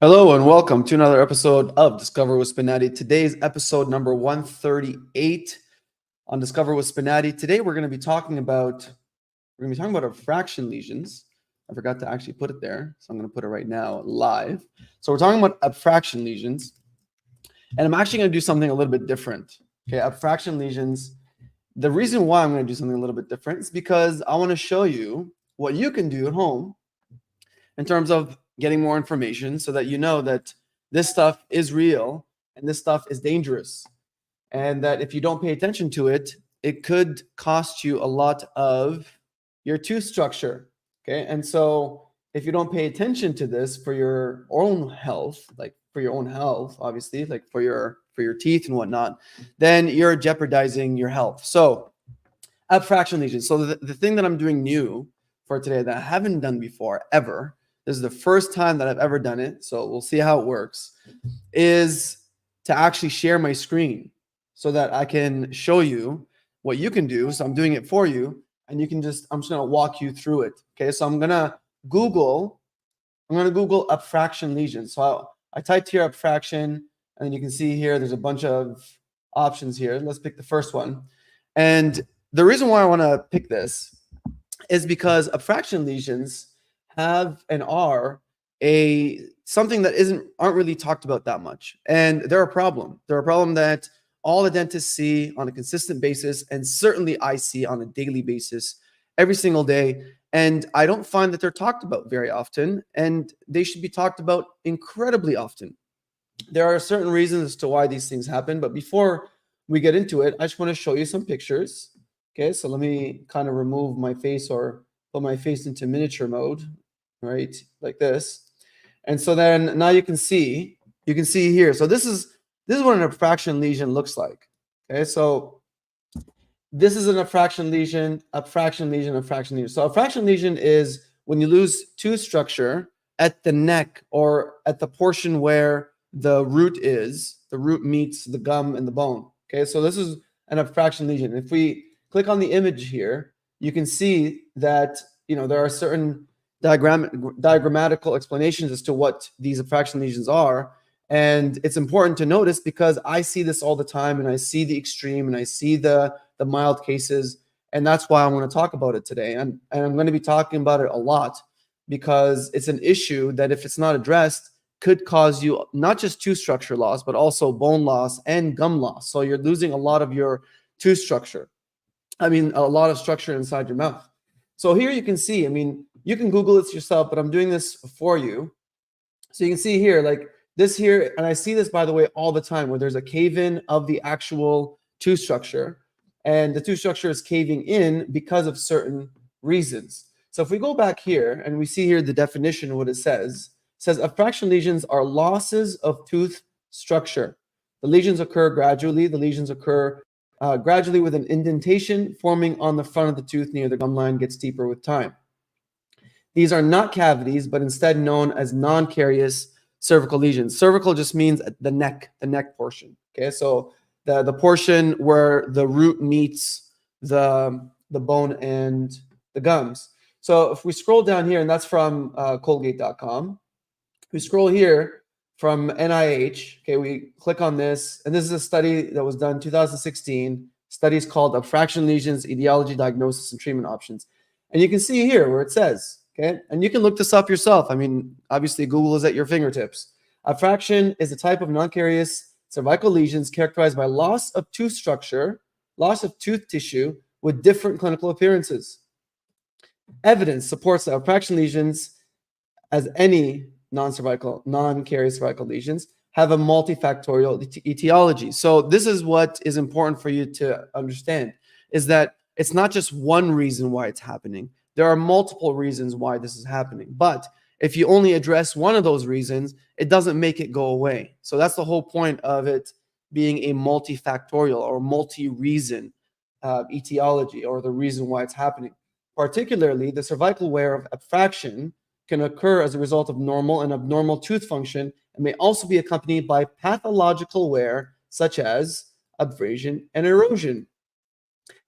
Hello and welcome to another episode of Discover with Spinati. Today's episode number 138 on Discover with Spinati. Today we're going to be talking about abfraction lesions. I forgot to actually put it there, so I'm going to put it right now live. So we're talking about abfraction lesions, and I'm actually going to do something a little bit different. Okay, abfraction lesions. The reason why I'm going to do something a little bit different is because I want to show you what you can do at home in terms of getting more information so that you know that this stuff is real and this stuff is dangerous. And that if you don't pay attention to it, it could cost you a lot of your tooth structure. Okay. And so if you don't pay attention to this for your own health, obviously, like for your teeth and whatnot, then you're jeopardizing your health. So abfraction lesions. So the thing that I'm doing new for today that I haven't done before ever, this is the first time that I've ever done it, so we'll see how it works, is to actually share my screen so that I can show you what you can do. So I'm doing it for you, and I'm just going to walk you through it. Okay, so I'm going to Google abfraction lesions. So I typed here abfraction, and then you can see here there's a bunch of options here. Let's pick the first one. And the reason why I want to pick this is because abfraction lesions have and are something that aren't really talked about that much, and they're a problem. They're a problem that all the dentists see on a consistent basis, and certainly I see on a daily basis, every single day. And I don't find that they're talked about very often, and they should be talked about incredibly often. There are certain reasons as to why these things happen, but before we get into it, I just want to show you some pictures. Okay, so let me kind of remove my face or put my face into miniature mode, right, like this. And so then now you can see here. So this is what an abfraction lesion looks like. Okay, so this is an abfraction lesion. So abfraction lesion is when you lose tooth structure at the neck or at the portion where the root meets the gum and the bone. Okay, so this is an abfraction lesion. If we click on the image here, you can see that there are certain diagrammatical explanations as to what these abfraction lesions are. And it's important to notice because I see this all the time, and I see the extreme, and I see the mild cases. And that's why I want to talk about it today. And I'm going to be talking about it a lot because it's an issue that, if it's not addressed, could cause you not just tooth structure loss, but also bone loss and gum loss. So you're losing a lot of your tooth structure. A lot of structure inside your mouth. So here you can see, you can Google it yourself, but I'm doing this for you. So you can see here, like this here, and I see this, by the way, all the time, where there's a cave-in of the actual tooth structure, and the tooth structure is caving in because of certain reasons. So if we go back here and we see here the definition, what it says abfraction lesions are losses of tooth structure. The lesions occur gradually. Gradually with an indentation forming on the front of the tooth near the gum line, gets deeper with time. These are not cavities, but instead known as non-carious cervical lesions. Cervical just means the neck portion. Okay, so the portion where the root meets the bone and the gums. So if we scroll down here, and that's from Colgate.com. We scroll here from NIH. Okay, we click on this, and this is a study that was done in 2016. Studies called Abfraction Lesions, Etiology, Diagnosis, and Treatment Options. And you can see here where it says, okay, and you can look this up yourself. Obviously, Google is at your fingertips. Abfraction is a type of non-carious cervical lesions characterized by loss of tooth structure, loss of tooth tissue with different clinical appearances. Evidence supports that abfraction lesions, as any non-carious cervical lesions, have a multifactorial etiology. So this is what is important for you to understand, is that it's not just one reason why it's happening. There are multiple reasons why this is happening. But if you only address one of those reasons, it doesn't make it go away. So that's the whole point of it being a multifactorial or multi-reason etiology, or the reason why it's happening. Particularly, the cervical wear of abfraction can occur as a result of normal and abnormal tooth function, and may also be accompanied by pathological wear such as abrasion and erosion.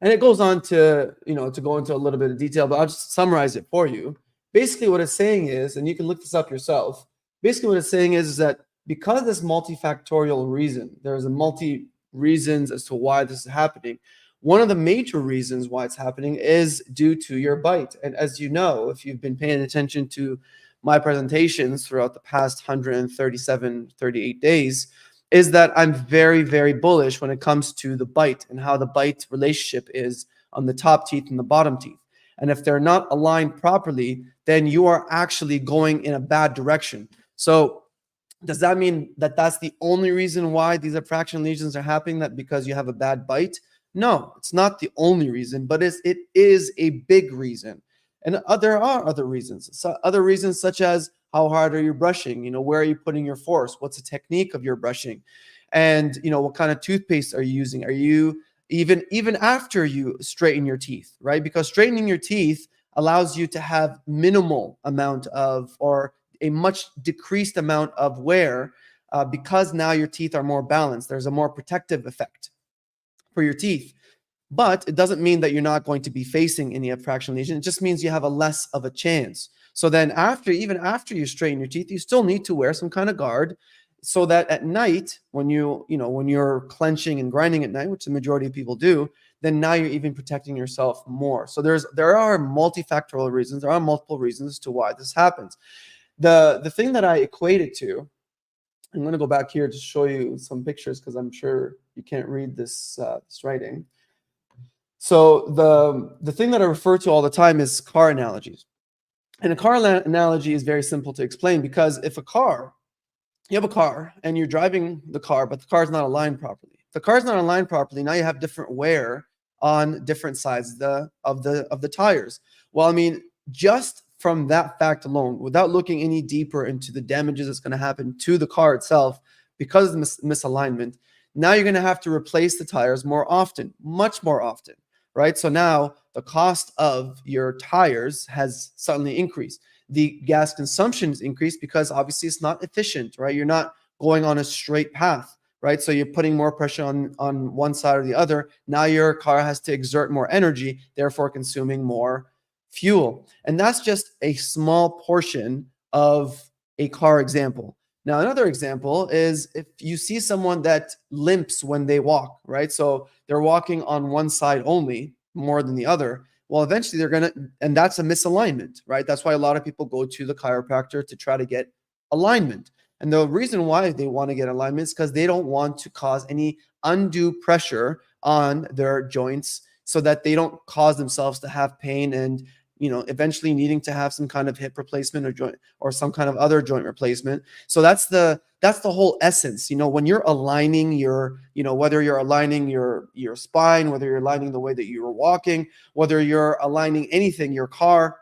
And it goes on to go into a little bit of detail, but I'll just summarize it for you. Basically, what it's saying is, and you can look this up yourself, basically what it's saying is that because this multifactorial reason, there's a multi reasons as to why this is happening. One of the major reasons why it's happening is due to your bite. And as you know, if you've been paying attention to my presentations throughout the past 137, 38 days, is that I'm very, very bullish when it comes to the bite and how the bite relationship is on the top teeth and the bottom teeth. And if they're not aligned properly, then you are actually going in a bad direction. So does that mean that that's the only reason why these abfraction lesions are happening, that because you have a bad bite? No, it's not the only reason, but it is a big reason. And there are other reasons. So other reasons such as how hard are you brushing? Where are you putting your force? What's the technique of your brushing? And what kind of toothpaste are you using? Are you even after you straighten your teeth, right? Because straightening your teeth allows you to have minimal amount of, or a much decreased amount of wear, because now your teeth are more balanced. There's a more protective effect for your teeth. But it doesn't mean that you're not going to be facing any abfraction lesion. It just means you have a less of a chance. So then even after you straighten your teeth, you still need to wear some kind of guard, so that at night, when when you're clenching and grinding at night, which the majority of people do, then now you're even protecting yourself more. So there are multifactorial reasons. There are multiple reasons to why this happens. The thing that I equate it to, I'm going to go back here to show you some pictures because I'm sure you can't read this writing. So the thing that I refer to all the time is car analogies. And a car analogy is very simple to explain, because if you have a car and you're driving the car, but the car is not aligned properly. If the car is not aligned properly, now you have different wear on different sides of the tires. Well, I mean, just from that fact alone, without looking any deeper into the damages that's going to happen to the car itself because of misalignment, now you're going to have to replace the tires more often, much more often, right? So now the cost of your tires has suddenly increased. The gas consumption is increased because obviously it's not efficient, right? You're not going on a straight path, right? So you're putting more pressure on one side or the other. Now your car has to exert more energy, therefore consuming more fuel. And that's just a small portion of a car example. Now, another example is if you see someone that limps when they walk, right? So they're walking on one side only more than the other. Well, eventually and that's a misalignment, right? That's why a lot of people go to the chiropractor to try to get alignment. And the reason why they want to get alignment is because they don't want to cause any undue pressure on their joints, so that they don't cause themselves to have pain and eventually needing to have some kind of hip replacement or some kind of other joint replacement. So that's the whole essence. When you're aligning whether you're aligning your spine, whether you're aligning the way that you're walking, whether you're aligning anything, your car,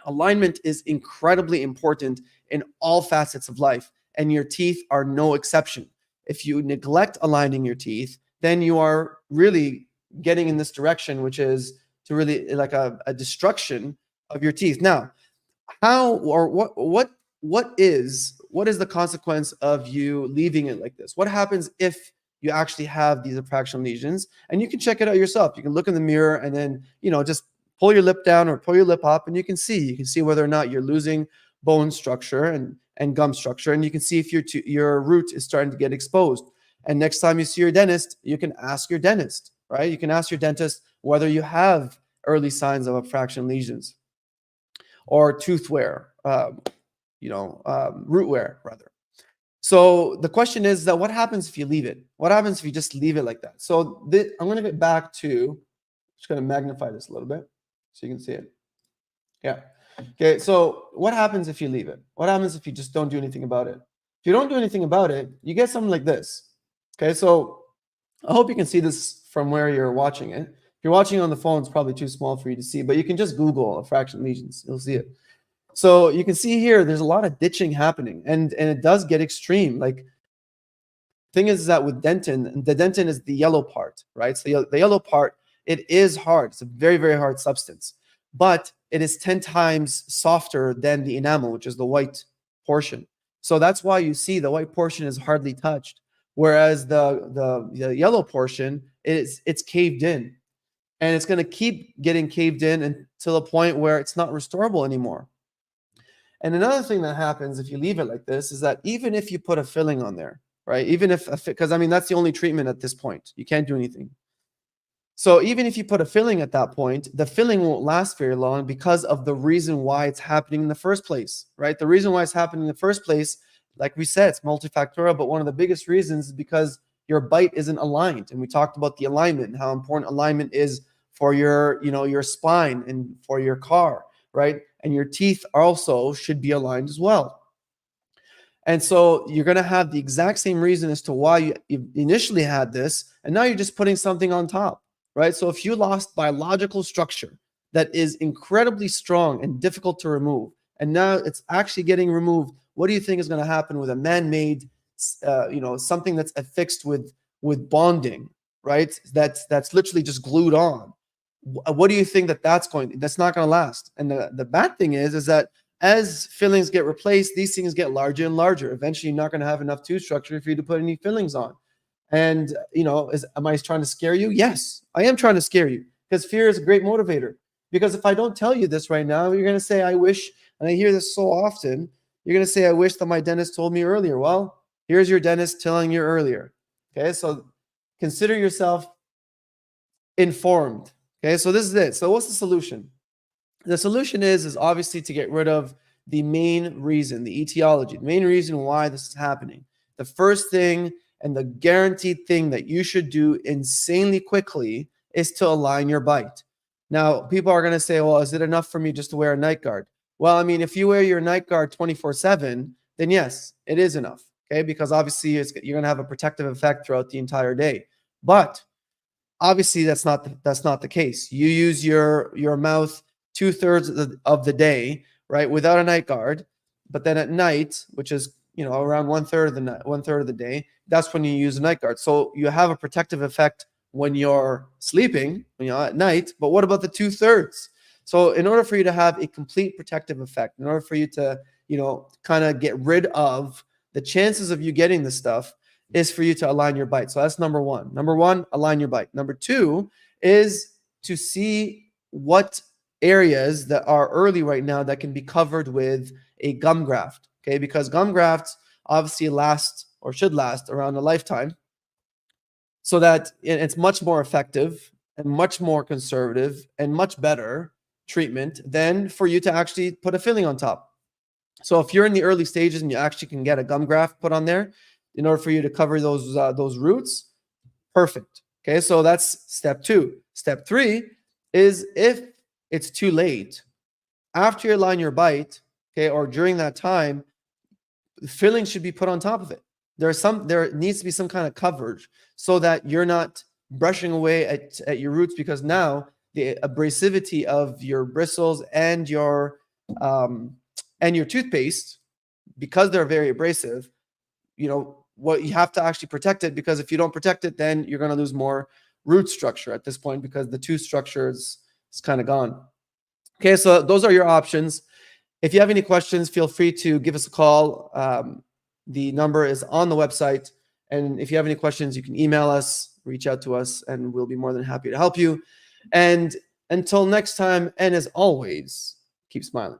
alignment is incredibly important in all facets of life, and your teeth are no exception. If you neglect aligning your teeth, then you are really getting in this direction, which is to really like a destruction of your teeth. Now, how or what is the consequence of you leaving it like this? What happens if you actually have these abfraction lesions? And you can check it out yourself. You can look in the mirror and then just pull your lip down or pull your lip up, and you can see whether or not you're losing bone structure and gum structure, and you can see if your root is starting to get exposed. And next time you see your dentist, you can ask your dentist, right? You can ask your dentist whether you have early signs of abfraction lesions or tooth wear, root wear rather. So the question is that what happens if you leave it? What happens if you just leave it like that? So I'm going to get back to, just going to magnify this a little bit so you can see it. Yeah. Okay. So what happens if you leave it? What happens if you just don't do anything about it? If you don't do anything about it, you get something like this. Okay, so I hope you can see this from where you're watching it. If you're watching on the phone, it's probably too small for you to see, but you can just Google abfraction lesions. You'll see it. So you can see here, there's a lot of ditching happening, and it does get extreme. Like, thing is that with dentin, the dentin is the yellow part, right? So the yellow part, it is hard. It's a very, very hard substance, but it is 10 times softer than the enamel, which is the white portion. So that's why you see the white portion is hardly touched. Whereas the yellow portion it's caved in, and it's going to keep getting caved in until a point where it's not restorable anymore. And another thing that happens if you leave it like this is that even if you put a filling on there, right? Even if, because I mean, that's the only treatment at this point. You can't do anything. So even if you put a filling at that point, the filling won't last very long because of the reason why it's happening in the first place, right? The reason why it's happening in the first place, like we said, it's multifactorial, but one of the biggest reasons is because your bite isn't aligned. And we talked about the alignment and how important alignment is for your, your spine and for your car, right? And your teeth also should be aligned as well. And so you're going to have the exact same reason as to why you initially had this, and now you're just putting something on top, right? So if you lost biological structure that is incredibly strong and difficult to remove, and now it's actually getting removed, what do you think is going to happen with a man-made, something that's affixed with bonding, right? That's literally just glued on. What do you think that's not going to last? And the bad thing is that as fillings get replaced, these things get larger and larger. Eventually, you're not going to have enough tooth structure for you to put any fillings on. And, am I trying to scare you? Yes, I am trying to scare you, because fear is a great motivator. Because if I don't tell you this right now, you're going to say, I wish, and I hear this so often, you're going to say, I wish that my dentist told me earlier. Well, here's your dentist telling you earlier. Okay, so consider yourself informed. Okay, so this is it. So what's the solution? The solution is obviously to get rid of the main reason, the etiology, the main reason why this is happening. The first thing and the guaranteed thing that you should do insanely quickly is to align your bite. Now, people are going to say, well, is it enough for me just to wear a night guard? Well, I mean, if you wear your night guard 24/7, then yes, it is enough. Okay, because obviously you're going to have a protective effect throughout the entire day. But obviously that's not the case. You use your mouth 2/3 of the day, right, without a night guard, but then at night, which is around 1/3 of the day, that's when you use a night guard. So you have a protective effect when you're sleeping, at night. But what about the 2/3? So in order for you to have a complete protective effect, in order for you to kind of get rid of the chances of you getting this stuff, is for you to align your bite. So that's number one. Number one, align your bite. Number two is to see what areas that are early right now that can be covered with a gum graft. Okay, because gum grafts obviously last or should last around a lifetime, so that it's much more effective and much more conservative and much better treatment than for you to actually put a filling on top. So if you're in the early stages and you actually can get a gum graft put on there in order for you to cover those roots, perfect. Okay, so that's step two. Step three is if it's too late, after you align your bite, okay, or during that time, the filling should be put on top of it. There needs to be some kind of coverage so that you're not brushing away at your roots, because now the abrasivity of your bristles and your toothpaste, because they're very abrasive, what you have to actually protect it, because if you don't protect it, then you're going to lose more root structure at this point, because the tooth structure is kind of gone. Okay, so those are your options. If you have any questions, feel free to give us a call. The number is on the website. And if you have any questions, you can email us, reach out to us, and we'll be more than happy to help you. And until next time, and as always, keep smiling.